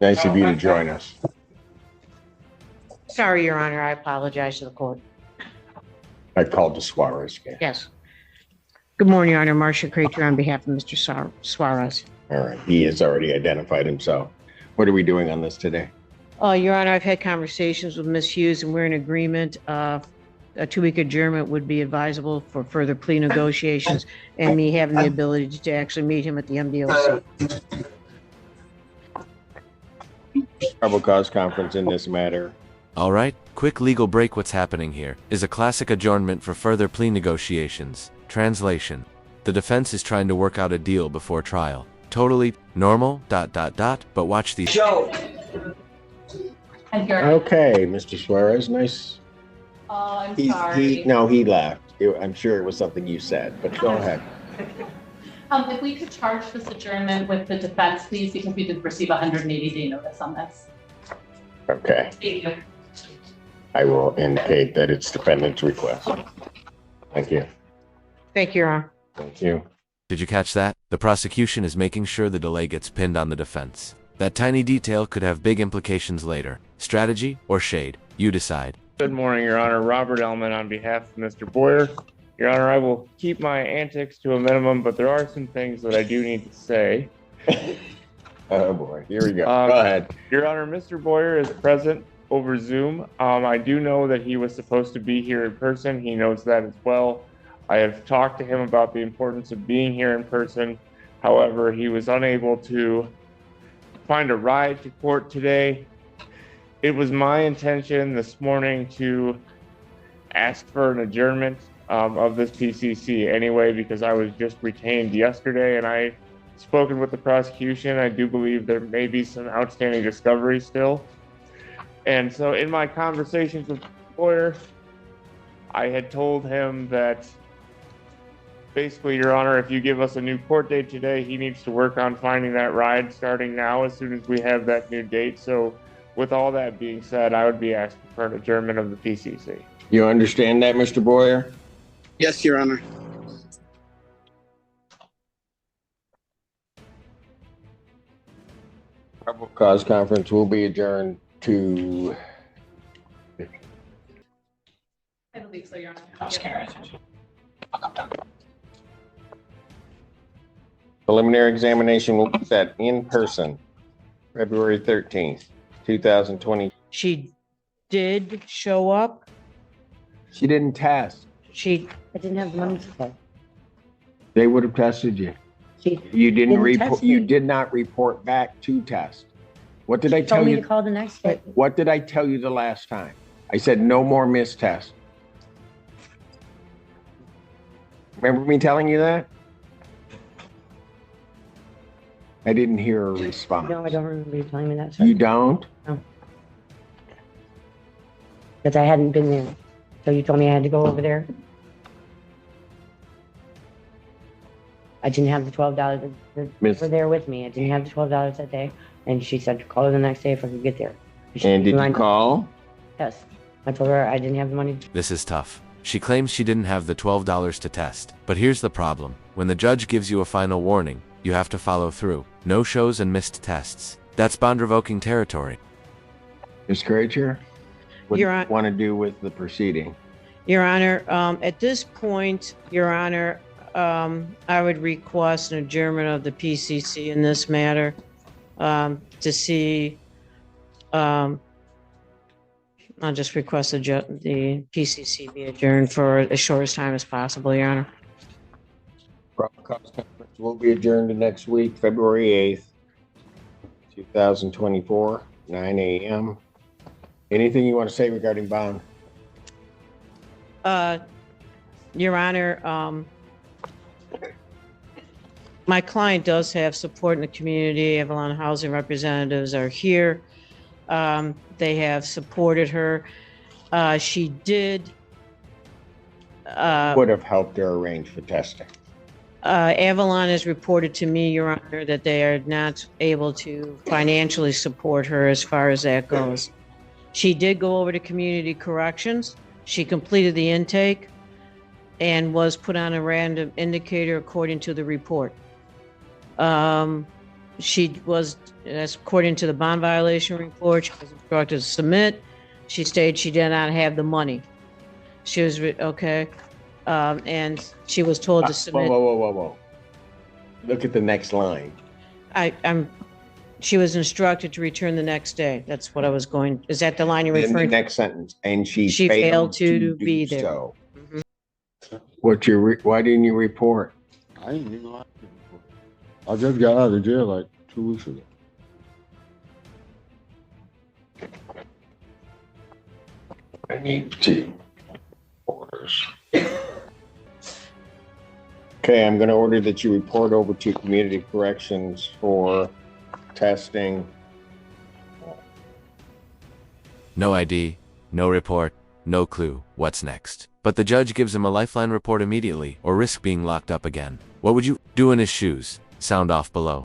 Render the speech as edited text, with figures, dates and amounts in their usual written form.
Nice of you to join us. Sorry, Your Honor, I apologize to the court. I called the Suarez case. Yes. Good morning, Your Honor. Marcia Crater on behalf of Mr. Suarez. All right. He has already identified himself. What are we doing on this today? Your Honor, I've had conversations with Ms. Hughes and we're in agreement. A 2-week adjournment would be advisable for further plea negotiations and me having the ability to actually meet him at the MDOC. Probable cause conference in this matter. All right, quick legal break. What's happening here is a classic adjournment for further plea negotiations. Translation: the defense is trying to work out a deal before trial. Totally normal, ... but watch these. Joe. Okay, Mr. Suarez, nice. I'm sorry. He left. I'm sure it was something you said, but go ahead. If we could charge this adjournment with the defense, please, because we did receive a 180-day notice on this. Okay. Thank you. I will indicate that it's defendant's request. Thank you. Thank you, Your Honor. Thank you. Did you catch that? The prosecution is making sure the delay gets pinned on the defense. That tiny detail could have big implications later. Strategy or shade? You decide. Good morning, Your Honor. Robert Ellman on behalf of Mr. Boyer. Your Honor, I will keep my antics to a minimum, but there are some things that I do need to say. Oh boy, here we go. Go ahead. Your Honor, Mr. Boyer is present over Zoom. I do know that he was supposed to be here in person. He knows that as well. I have talked to him about the importance of being here in person. However, he was unable to find a ride to court today. It was my intention this morning to ask for an adjournment of this PCC anyway, because I was just retained yesterday and I spoken with the prosecution. I do believe there may be some outstanding discovery still. And so in my conversations with the lawyer, I had told him that basically, Your Honor, if you give us a new court date today, he needs to work on finding that ride starting now as soon as we have that new date. So with all that being said, I would be asking for an adjournment of the PCC. You understand that, Mr. Boyer? Yes, Your Honor. Probable cause conference will be adjourned to. I believe so, Your Honor. Preliminary examination will be set in person, February 13th, 2020. She did show up. She didn't test. I didn't have the money to pay. They would have tested you. You did not report back to test. What did I tell Told me you? to call the next day. What did I tell you the last time? I said no more missed tests. Remember me telling you that? I didn't hear a response. No, I don't remember you telling me that, sir. You don't? No. Because I hadn't been there. So you told me I had to go over there. I didn't have the $12. They were there with me. I didn't have the $12 that day. And she said to call her the next day if I could get there. And did you call? Yes. I told her I didn't have the money. This is tough. She claims she didn't have the $12 to test. But here's the problem. When the judge gives you a final warning, you have to follow through. No shows and missed tests. That's bond revoking territory. Ms. Crater, what do you want to do with the proceeding? Your Honor, at this point, Your Honor, I would request an adjournment of the PCC in this matter to see. I'll just request the PCC be adjourned for as short as time as possible, Your Honor. Probable cause conference will be adjourned to next week, February 8th, 2024, 9 a.m. Anything you want to say regarding bond? Your Honor, my client does have support in the community. Avalon Housing representatives are here. They have supported her. She did. Would have helped her arrange for testing. Avalon has reported to me, Your Honor, that they are not able to financially support her as far as that goes. She did go over to community corrections. She completed the intake and was put on a random indicator according to the report. She was, as according to the bond violation report, she was instructed to submit. She stated she did not have the money. She was, okay, and she was told to Whoa, submit. whoa. Look at the next line. She was instructed to return the next day. That's what I was going, is that the line you're In the referring to? next sentence, and she failed to do be there. so. Mhm. Why didn't you report? I ain't even know. I just got out of jail like 2 weeks ago. I need to orders. Okay, I'm gonna order that you report over to community corrections for testing. No ID, no report, no clue. What's next? But the judge gives him a lifeline report immediately, or risk being locked up again. What would you do in his shoes? Sound off below.